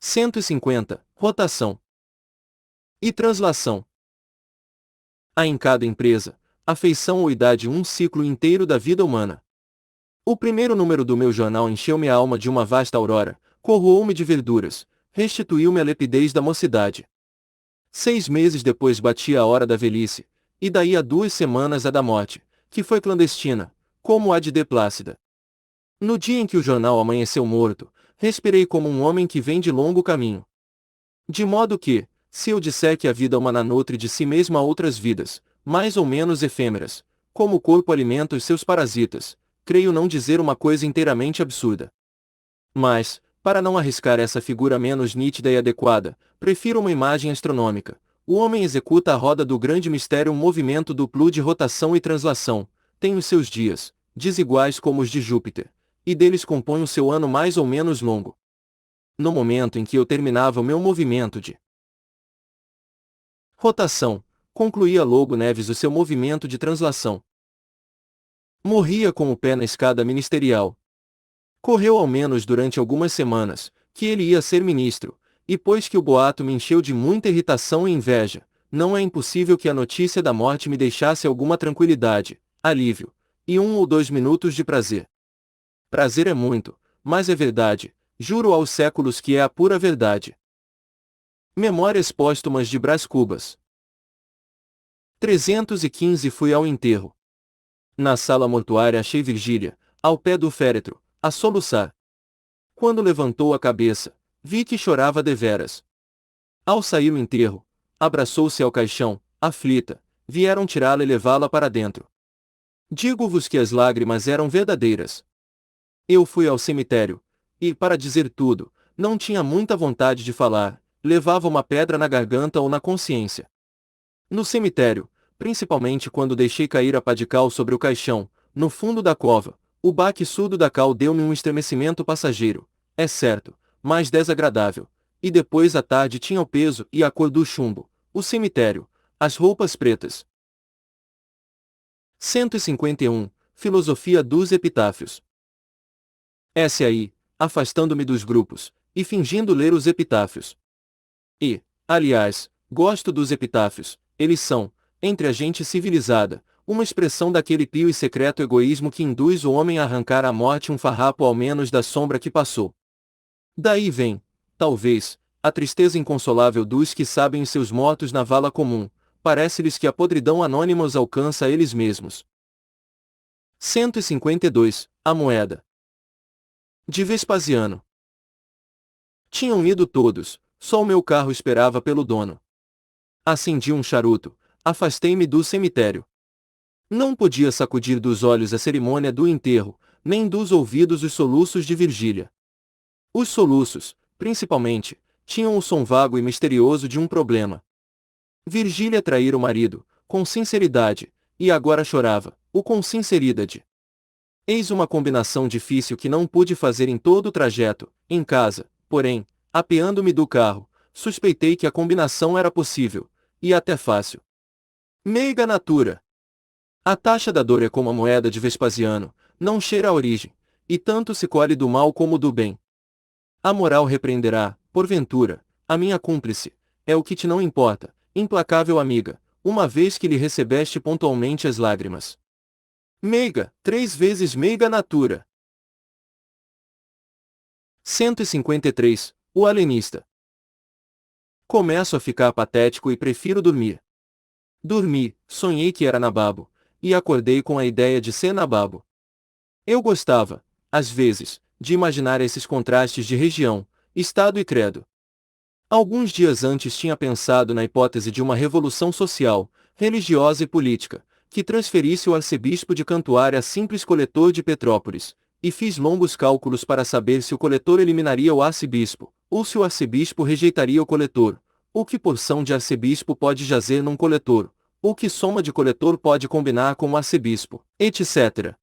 150. Rotação e translação. Há em cada empresa, a feição ou idade um ciclo inteiro da vida humana. O primeiro número do meu jornal encheu-me a alma de uma vasta aurora, coroou-me de verduras, restituiu-me a lepidez da mocidade. 6 meses depois batia a hora da velhice, e daí a 2 semanas a da morte, que foi clandestina, como a de D. Plácida. No dia em que o jornal amanheceu morto, respirei como um homem que vem de longo caminho. De modo que, se eu disser que a vida humana nutre de si mesma outras vidas, mais ou menos efêmeras, como o corpo alimenta os seus parasitas, creio não dizer uma coisa inteiramente absurda. Mas, para não arriscar essa figura menos nítida e adequada, prefiro uma imagem astronômica. O homem executa a roda do grande mistério, um movimento duplo de rotação e translação, tem os seus dias, desiguais como os de Júpiter, e deles compõe o seu ano mais ou menos longo. No momento em que eu terminava o meu movimento de rotação, concluía Logo Neves o seu movimento de translação. Morria com o pé na escada ministerial. Correu ao menos durante algumas semanas, que ele ia ser ministro, e pois que o boato me encheu de muita irritação e inveja, não é impossível que a notícia da morte me deixasse alguma tranquilidade, alívio, e 1 ou 2 minutos de prazer. Prazer é muito, mas é verdade, juro aos séculos que é a pura verdade. Memórias póstumas de Brás Cubas. 315. Fui ao enterro. Na sala mortuária achei Virgília, ao pé do féretro, a soluçar. Quando levantou a cabeça, vi que chorava deveras. Ao sair o enterro, abraçou-se ao caixão, aflita, vieram tirá-la e levá-la para dentro. Digo-vos que as lágrimas eram verdadeiras. Eu fui ao cemitério, e, para dizer tudo, não tinha muita vontade de falar, levava uma pedra na garganta ou na consciência. No cemitério, principalmente quando deixei cair a pá de cal sobre o caixão, no fundo da cova, o baque surdo da cal deu-me um estremecimento passageiro, é certo, mas desagradável, e depois a tarde tinha o peso e a cor do chumbo, o cemitério, as roupas pretas. 151. Filosofia dos epitáfios. S.A.I., afastando-me dos grupos, e fingindo ler os epitáfios. E, aliás, gosto dos epitáfios, eles são, entre a gente civilizada, uma expressão daquele pio e secreto egoísmo que induz o homem a arrancar à morte um farrapo ao menos da sombra que passou. Daí vem, talvez, a tristeza inconsolável dos que sabem os seus mortos na vala comum, parece-lhes que a podridão anônima os alcança a eles mesmos. 152. A moeda de Vespasiano. Tinham ido todos, só o meu carro esperava pelo dono. Acendi um charuto, afastei-me do cemitério. Não podia sacudir dos olhos a cerimônia do enterro, nem dos ouvidos os soluços de Virgília. Os soluços, principalmente, tinham o som vago e misterioso de um problema. Virgília traíra o marido, com sinceridade, e agora chorava, o com sinceridade. Eis uma combinação difícil que não pude fazer em todo o trajeto, em casa, porém, apeando-me do carro, suspeitei que a combinação era possível, e até fácil. Meiga natura. A taxa da dor é como a moeda de Vespasiano, não cheira a origem, e tanto se colhe do mal como do bem. A moral repreenderá, porventura, a minha cúmplice, é o que te não importa, implacável amiga, uma vez que lhe recebeste pontualmente as lágrimas. Meiga, 3 vezes meiga natura. 153. O alienista. Começo a ficar patético e prefiro dormir. Dormi, sonhei que era nababo, e acordei com a ideia de ser nababo. Eu gostava, às vezes, de imaginar esses contrastes de região, estado e credo. Alguns dias antes tinha pensado na hipótese de uma revolução social, religiosa e política, que transferisse o arcebispo de Cantuária a simples coletor de Petrópolis, e fiz longos cálculos para saber se o coletor eliminaria o arcebispo, ou se o arcebispo rejeitaria o coletor, ou que porção de arcebispo pode jazer num coletor, ou que soma de coletor pode combinar com o arcebispo, etc.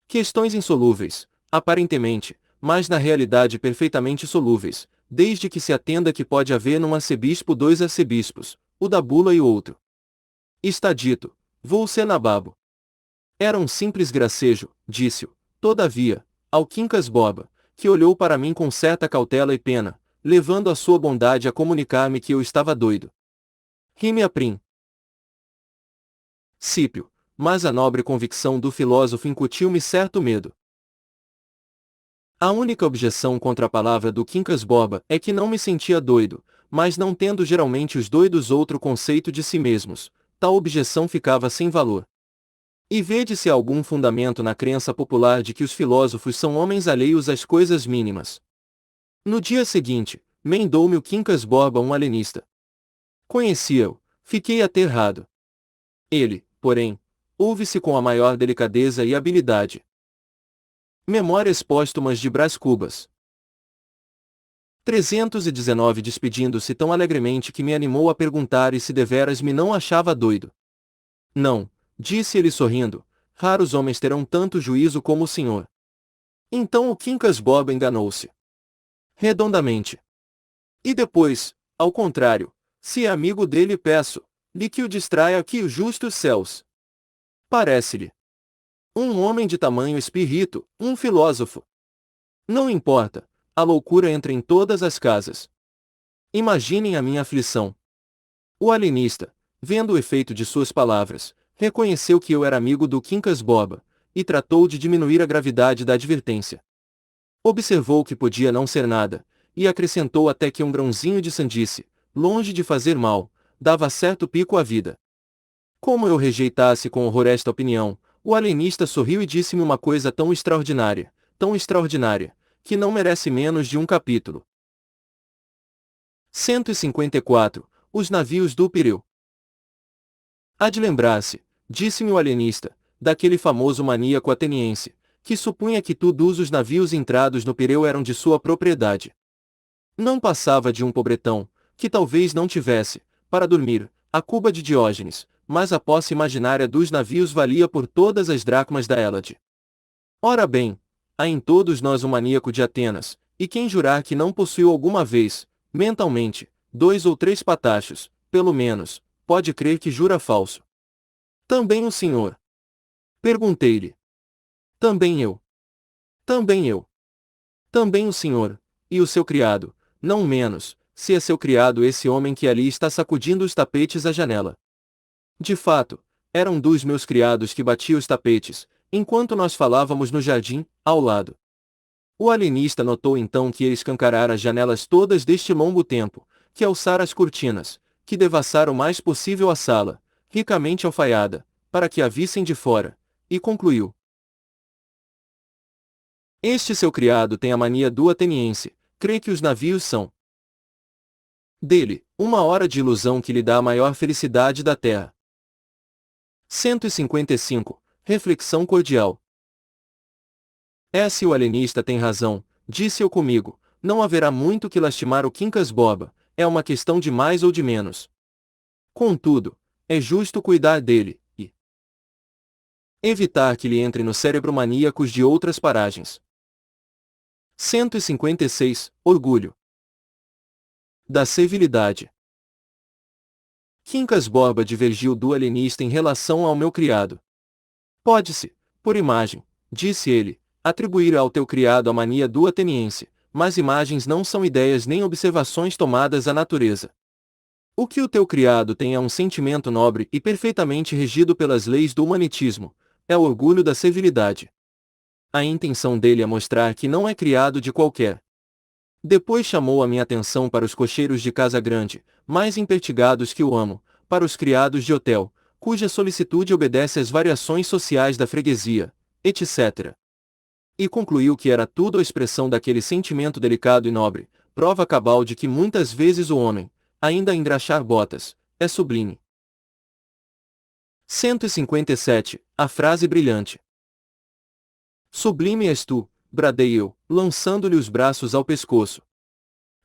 Questões insolúveis, aparentemente, mas na realidade perfeitamente solúveis, desde que se atenda que pode haver num arcebispo 2 arcebispos, o da bula e o outro. Está dito, vou ser nababo. Era um simples gracejo, disse-o, todavia, ao Quincas Borba, que olhou para mim com certa cautela e pena, levando a sua bondade a comunicar-me que eu estava doido. Ri-me a princípio, mas a nobre convicção do filósofo incutiu-me certo medo. A única objeção contra a palavra do Quincas Borba é que não me sentia doido, mas não tendo geralmente os doidos outro conceito de si mesmos, tal objeção ficava sem valor. E vede-se algum fundamento na crença popular de que os filósofos são homens alheios às coisas mínimas. No dia seguinte, mandou-me o Quincas Borba um alienista. Conhecia-o, fiquei aterrado. Ele, porém, ouve-se com a maior delicadeza e habilidade. Memórias póstumas de Brás Cubas. 319 despedindo-se tão alegremente que me animou a perguntar e se deveras me não achava doido. Não, disse ele sorrindo, raros homens terão tanto juízo como o senhor. Então o Quincas Borba enganou-se redondamente. E depois, ao contrário, se é amigo dele peço-lhe que o distraia aqui os justos céus. Parece-lhe um homem de tamanho espírito, um filósofo. Não importa, a loucura entra em todas as casas. Imaginem a minha aflição. O alienista, vendo o efeito de suas palavras, reconheceu que eu era amigo do Quincas Borba, e tratou de diminuir a gravidade da advertência. Observou que podia não ser nada, e acrescentou até que um grãozinho de sandice, longe de fazer mal, dava certo pico à vida. Como eu rejeitasse com horror esta opinião, o alienista sorriu e disse-me uma coisa tão extraordinária, que não merece menos de um capítulo. 154. Os navios do Pireu. Há de lembrar-se, disse-me o alienista, daquele famoso maníaco ateniense, que supunha que todos os navios entrados no Pireu eram de sua propriedade. Não passava de um pobretão, que talvez não tivesse, para dormir, a cuba de Diógenes, mas a posse imaginária dos navios valia por todas as dracmas da Hélade. Ora bem, há em todos nós um maníaco de Atenas, e quem jurar que não possuiu alguma vez, mentalmente, 2 ou 3 patachos, pelo menos, pode crer que jura falso. Também o senhor? Perguntei-lhe. Também eu. Também eu. Também o senhor, e o seu criado, não menos, se é seu criado esse homem que ali está sacudindo os tapetes à janela. De fato, era um dos meus criados que batia os tapetes, enquanto nós falávamos no jardim, ao lado. O alienista notou então que ele escancarara as janelas todas deste longo tempo, que alçara as cortinas, que devassaram o mais possível a sala, ricamente alfaiada, para que a vissem de fora, e concluiu. Este seu criado tem a mania do ateniense, crê que os navios são dele, uma hora de ilusão que lhe dá a maior felicidade da terra. 155. Reflexão cordial. Se o alienista tem razão, disse eu comigo, não haverá muito que lastimar o Quincas Borba, é uma questão de mais ou de menos. Contudo, é justo cuidar dele, e evitar que lhe entre no cérebro maníacos de outras paragens. 156. Orgulho da servilidade. Quincas Borba divergiu do alienista em relação ao meu criado. Pode-se, por imagem, disse ele, atribuir ao teu criado a mania do ateniense, mas imagens não são ideias nem observações tomadas à natureza. O que o teu criado tem é um sentimento nobre e perfeitamente regido pelas leis do humanitismo, é o orgulho da servilidade. A intenção dele é mostrar que não é criado de qualquer. Depois chamou a minha atenção para os cocheiros de casa grande, mais impertigados que o amo, para os criados de hotel, cuja solicitude obedece às variações sociais da freguesia, etc. E concluiu que era tudo a expressão daquele sentimento delicado e nobre, prova cabal de que muitas vezes o homem, ainda a engraxar botas, é sublime. 157. A frase brilhante. Sublime és tu, bradei eu, lançando-lhe os braços ao pescoço.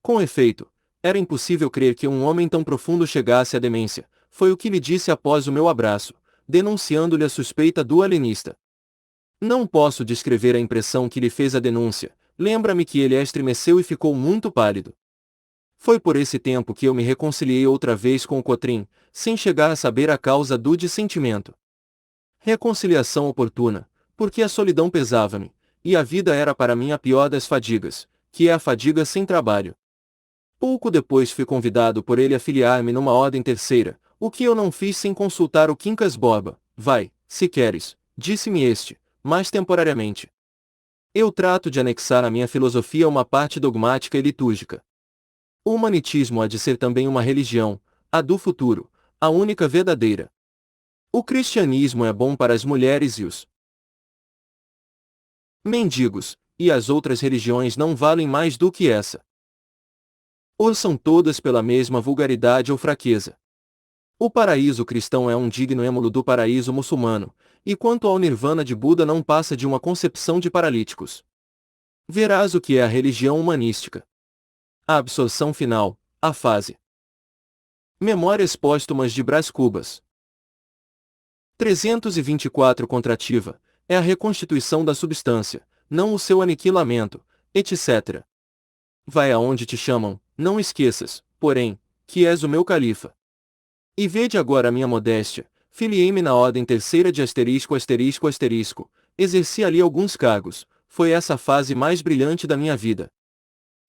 Com efeito, era impossível crer que um homem tão profundo chegasse à demência, foi o que lhe disse após o meu abraço, denunciando-lhe a suspeita do alienista. Não posso descrever a impressão que lhe fez a denúncia, lembra-me que ele estremeceu e ficou muito pálido. Foi por esse tempo que eu me reconciliei outra vez com o Cotrim, sem chegar a saber a causa do dissentimento. Reconciliação oportuna, porque a solidão pesava-me, e a vida era para mim a pior das fadigas, que é a fadiga sem trabalho. Pouco depois fui convidado por ele a filiar-me numa ordem terceira, o que eu não fiz sem consultar o Quincas Borba. Vai, se queres, disse-me este, mas temporariamente. Eu trato de anexar à minha filosofia uma parte dogmática e litúrgica. O humanitismo há de ser também uma religião, a do futuro, a única verdadeira. O cristianismo é bom para as mulheres e os mendigos, e as outras religiões não valem mais do que essa. Ou são todas pela mesma vulgaridade ou fraqueza. O paraíso cristão é um digno êmulo do paraíso muçulmano, e quanto ao nirvana de Buda não passa de uma concepção de paralíticos. Verás o que é a religião humanística. A absorção final, a fase. Memórias póstumas de Brás Cubas. 324 Contrativa, é a reconstituição da substância, não o seu aniquilamento, etc. Vai aonde te chamam, não esqueças, porém, que és o meu califa. E vede agora a minha modéstia, filiei-me na ordem terceira de asterisco asterisco asterisco, exerci ali alguns cargos, foi essa a fase mais brilhante da minha vida.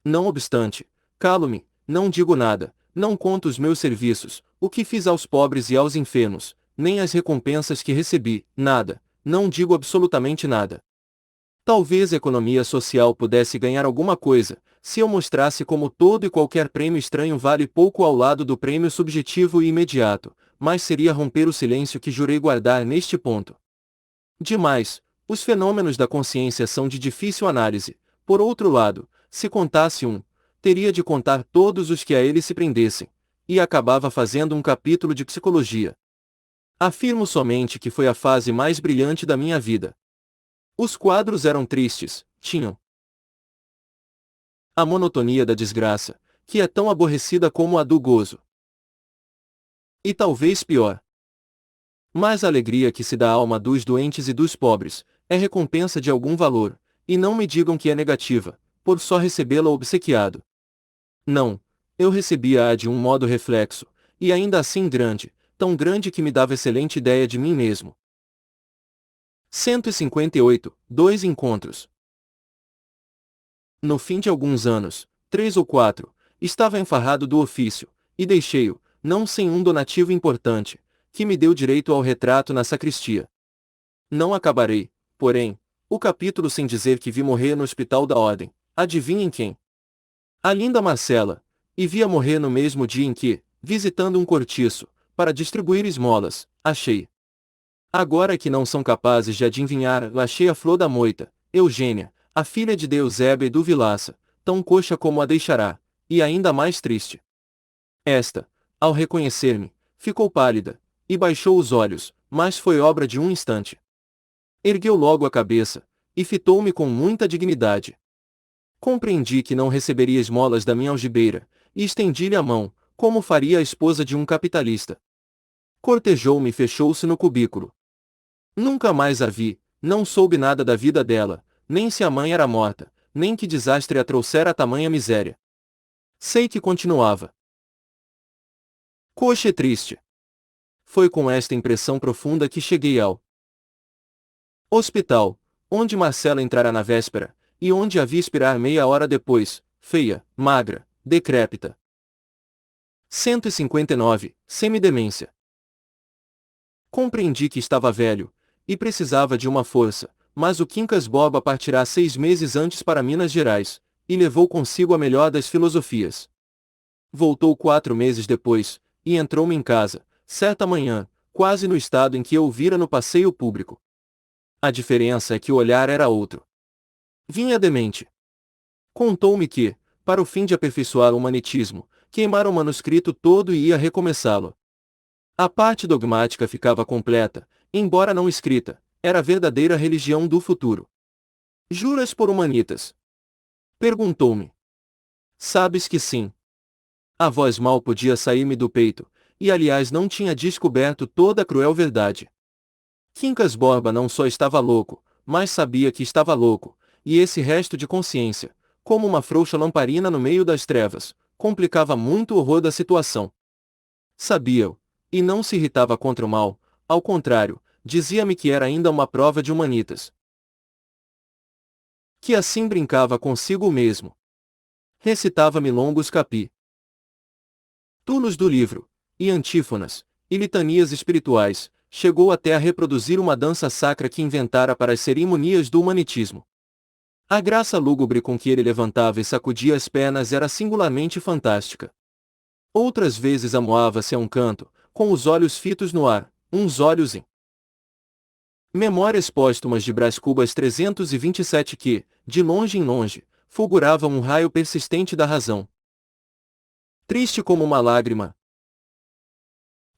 Não obstante, calo-me, não digo nada, não conto os meus serviços, o que fiz aos pobres e aos enfermos, nem as recompensas que recebi, nada, não digo absolutamente nada. Talvez a economia social pudesse ganhar alguma coisa, se eu mostrasse como todo e qualquer prêmio estranho vale pouco ao lado do prêmio subjetivo e imediato, mas seria romper o silêncio que jurei guardar neste ponto. Demais, os fenômenos da consciência são de difícil análise. Por outro lado, se contasse um, teria de contar todos os que a ele se prendessem, e acabava fazendo um capítulo de psicologia. Afirmo somente que foi a fase mais brilhante da minha vida. Os quadros eram tristes, tinham a monotonia da desgraça, que é tão aborrecida como a do gozo. E talvez pior. Mas a alegria que se dá à alma dos doentes e dos pobres, é recompensa de algum valor, e não me digam que é negativa, por só recebê-la obsequiado. Não, eu recebia-a de um modo reflexo, e ainda assim grande, tão grande que me dava excelente ideia de mim mesmo. 158, 2 encontros. No fim de alguns anos, 3 ou 4, estava enfarrado do ofício, e deixei-o, não sem um donativo importante, que me deu direito ao retrato na sacristia. Não acabarei, porém, o capítulo sem dizer que vi morrer no hospital da ordem, adivinhem quem? A linda Marcela, e vi-a morrer no mesmo dia em que, visitando um cortiço, para distribuir esmolas, achei. Agora que não são capazes de adivinhar, achei a flor da moita, Eugênia, a filha de Deusébia e do Vilaça, tão coxa como a deixará, e ainda mais triste. Esta, ao reconhecer-me, ficou pálida, e baixou os olhos, mas foi obra de um instante. Ergueu logo a cabeça, e fitou-me com muita dignidade. Compreendi que não receberia esmolas da minha algibeira, e estendi-lhe a mão, como faria a esposa de um capitalista. Cortejou-me e fechou-se no cubículo. Nunca mais a vi, não soube nada da vida dela, nem se a mãe era morta, nem que desastre a trouxera tamanha miséria. Sei que continuava coxa e triste. Foi com esta impressão profunda que cheguei ao hospital, onde Marcela entrara na véspera, e onde a vi expirar meia hora depois, feia, magra, decrépita. 159, semidemência. Compreendi que estava velho, e precisava de uma força, mas o Quincas Borba partirá 6 meses antes para Minas Gerais, e levou consigo a melhor das filosofias. Voltou 4 meses depois, e entrou-me em casa, certa manhã, quase no estado em que eu o vira no passeio público. A diferença é que o olhar era outro. Vinha demente. Contou-me que, para o fim de aperfeiçoar o humanitismo, queimara o manuscrito todo e ia recomeçá-lo. A parte dogmática ficava completa, embora não escrita, era a verdadeira religião do futuro. Juras por humanitas? Perguntou-me. Sabes que sim. A voz mal podia sair-me do peito, e aliás não tinha descoberto toda a cruel verdade. Quincas Borba não só estava louco, mas sabia que estava louco, e esse resto de consciência, como uma frouxa lamparina no meio das trevas, complicava muito o horror da situação. Sabia-o, e não se irritava contra o mal, ao contrário, dizia-me que era ainda uma prova de humanitas. Que assim brincava consigo mesmo. Recitava-me longos capi. Tulos do livro, e antífonas, e litanias espirituais, chegou até a reproduzir uma dança sacra que inventara para as cerimonias do humanitismo. A graça lúgubre com que ele levantava e sacudia as pernas era singularmente fantástica. Outras vezes amoava-se a um canto, com os olhos fitos no ar, uns olhos em Memórias Póstumas de Brás Cubas 327 que, de longe em longe, fulguravam um raio persistente da razão. Triste como uma lágrima.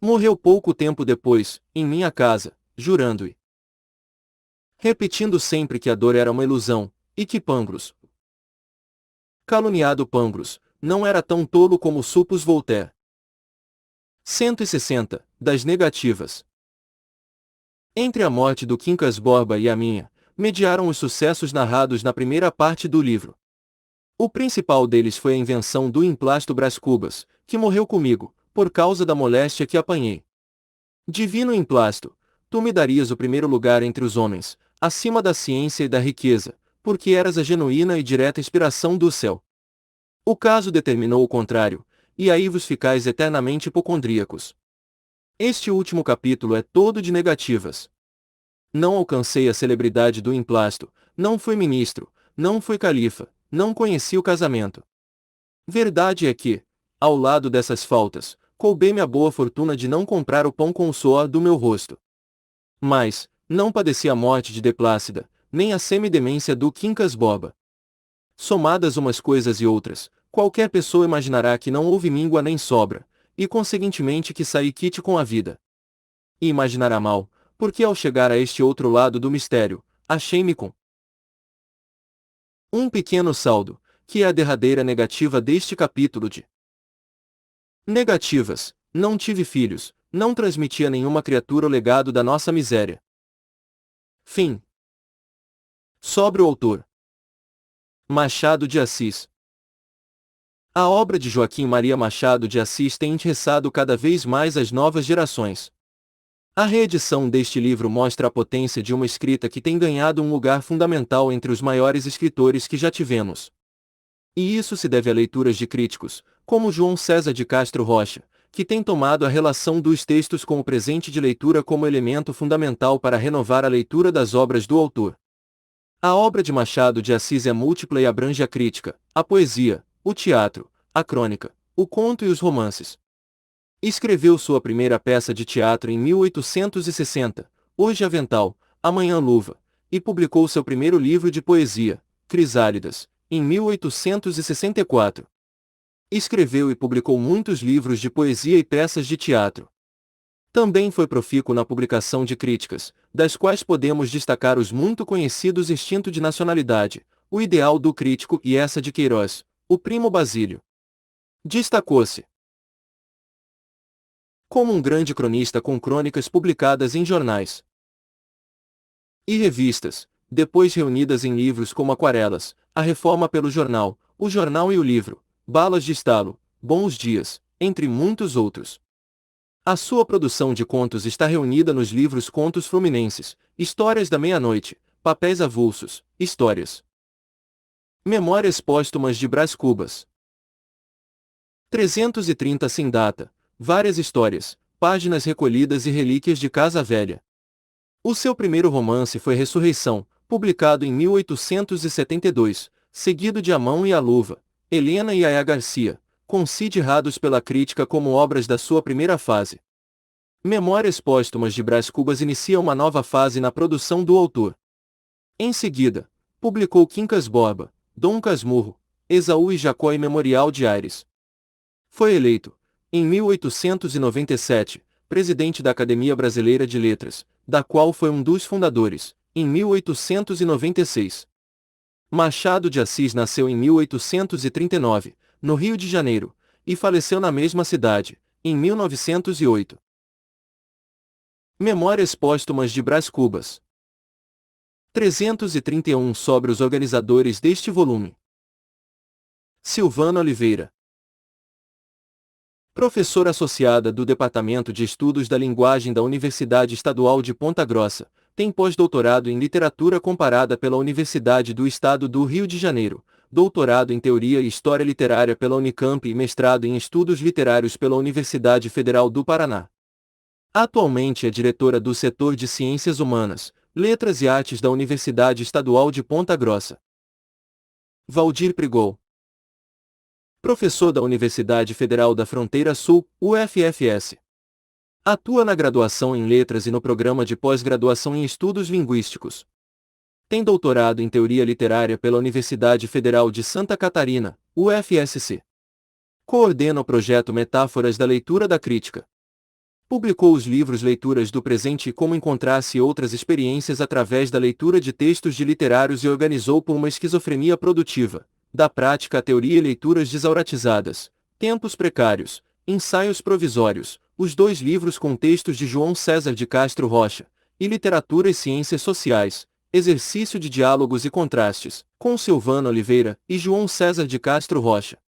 Morreu pouco tempo depois, em minha casa, jurando-e repetindo sempre que a dor era uma ilusão, e que Pangloss, caluniado Pangloss, não era tão tolo como supôs Voltaire. 160. Das negativas. Entre a morte do Quincas Borba e a minha, mediaram os sucessos narrados na primeira parte do livro. O principal deles foi a invenção do emplasto Brás Cubas, que morreu comigo, por causa da moléstia que apanhei. Divino emplasto, tu me darias o primeiro lugar entre os homens, acima da ciência e da riqueza, porque eras a genuína e direta inspiração do céu. O caso determinou o contrário, e aí vos ficais eternamente hipocondríacos. Este último capítulo é todo de negativas. Não alcancei a celebridade do emplasto, não fui ministro, não fui califa, não conheci o casamento. Verdade é que, ao lado dessas faltas, coubei-me a boa fortuna de não comprar o pão com o suor do meu rosto. Mas, não padeci a morte de Deplácida, nem a semidemência do Quincas Borba. Somadas umas coisas e outras, qualquer pessoa imaginará que não houve míngua nem sobra, e conseguintemente que saí quite com a vida. E imaginará mal, porque ao chegar a este outro lado do mistério, achei-me com um pequeno saldo, que é a derradeira negativa deste capítulo de negativas. Não tive filhos, não transmiti a nenhuma criatura o legado da nossa miséria. Fim. Sobre o autor. Machado de Assis. A obra de Joaquim Maria Machado de Assis tem interessado cada vez mais as novas gerações. A reedição deste livro mostra a potência de uma escrita que tem ganhado um lugar fundamental entre os maiores escritores que já tivemos. E isso se deve a leituras de críticos, como João César de Castro Rocha, que tem tomado a relação dos textos com o presente de leitura como elemento fundamental para renovar a leitura das obras do autor. A obra de Machado de Assis é múltipla e abrange a crítica, a poesia, o teatro, a crônica, o conto e os romances. Escreveu sua primeira peça de teatro em 1860, Hoje Avental, Amanhã Luva, e publicou seu primeiro livro de poesia, Crisálidas, em 1864. Escreveu e publicou muitos livros de poesia e peças de teatro. Também foi profícuo na publicação de críticas, das quais podemos destacar os muito conhecidos Instinto de Nacionalidade, O Ideal do Crítico e Essa de Queiroz, O Primo Basílio. Destacou-se como um grande cronista com crônicas publicadas em jornais e revistas, depois reunidas em livros como Aquarelas, A Reforma pelo Jornal, O Jornal e o Livro, Balas de Estalo, Bons Dias, entre muitos outros. A sua produção de contos está reunida nos livros Contos Fluminenses, Histórias da Meia-Noite, Papéis Avulsos, Histórias. Memórias Póstumas de Brás Cubas. 330 sem data, várias histórias, páginas recolhidas e relíquias de Casa Velha. O seu primeiro romance foi Ressurreição, publicado em 1872, seguido de A Mão e a Luva, Helena e Aya Garcia, considerados pela crítica como obras da sua primeira fase. Memórias Póstumas de Brás Cubas inicia uma nova fase na produção do autor. Em seguida, publicou Quincas Borba, Dom Casmurro, Esaú e Jacó e Memorial de Aires. Foi eleito, em 1897, presidente da Academia Brasileira de Letras, da qual foi um dos fundadores, em 1896. Machado de Assis nasceu em 1839, no Rio de Janeiro, e faleceu na mesma cidade, em 1908. Memórias Póstumas de Brás Cubas. 331 sobre os organizadores deste volume. Silvana Oliveira. Professora associada do Departamento de Estudos da Linguagem da Universidade Estadual de Ponta Grossa, tem pós-doutorado em Literatura Comparada pela Universidade do Estado do Rio de Janeiro, doutorado em Teoria e História Literária pela Unicamp e mestrado em Estudos Literários pela Universidade Federal do Paraná. Atualmente é diretora do setor de Ciências Humanas, Letras e Artes da Universidade Estadual de Ponta Grossa. Valdir Prigol. Professor da Universidade Federal da Fronteira Sul, UFFS. Atua na graduação em Letras e no programa de pós-graduação em Estudos Linguísticos. Tem doutorado em Teoria Literária pela Universidade Federal de Santa Catarina, UFSC. Coordena o projeto Metáforas da Leitura da Crítica. Publicou os livros Leituras do Presente e Como Encontrar-se e Outras Experiências através da leitura de textos de literários e organizou Por uma Esquizofrenia Produtiva, da Prática à Teoria e Leituras Desauratizadas, Tempos Precários, Ensaios Provisórios, os 2 livros com textos de João César de Castro Rocha, e Literatura e Ciências Sociais, Exercício de Diálogos e Contrastes, com Silvano Oliveira e João César de Castro Rocha.